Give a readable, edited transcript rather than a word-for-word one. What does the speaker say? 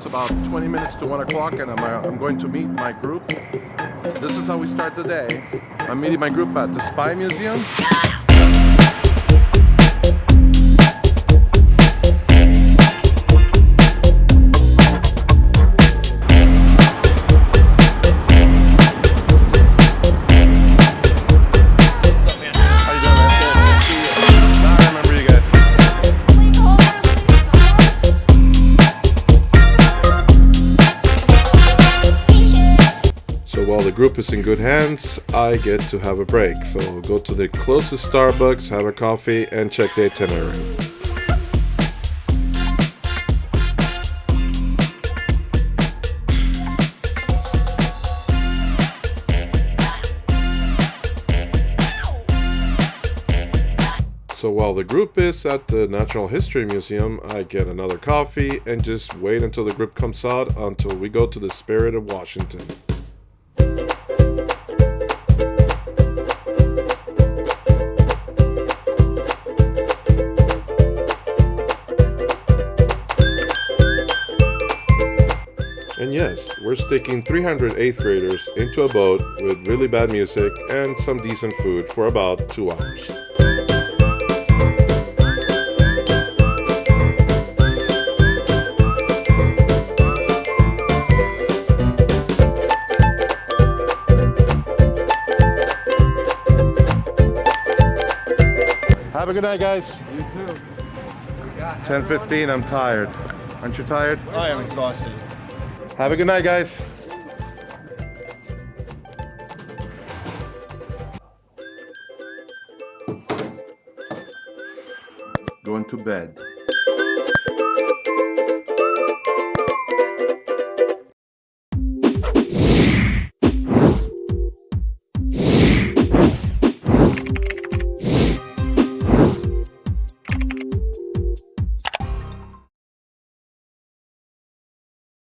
It's about 20 minutes to 1 o'clock and I'm going to meet my group. This is how we start the day. I'm meeting my group at the Spy Museum. While the group is in good hands, I get to have a break. So we'll go to the closest Starbucks, have a coffee, and check the itinerary. So while the group is at the Natural History Museum, I get another coffee and just wait until the group comes out until we go to the Spirit of Washington. And yes, we're sticking 300 8th graders into a boat with really bad music and some decent food for about 2 hours. Have a good night, guys. You too. 10:15, I'm tired. Aren't you tired? I am exhausted. Have a good night, guys. Going to bed.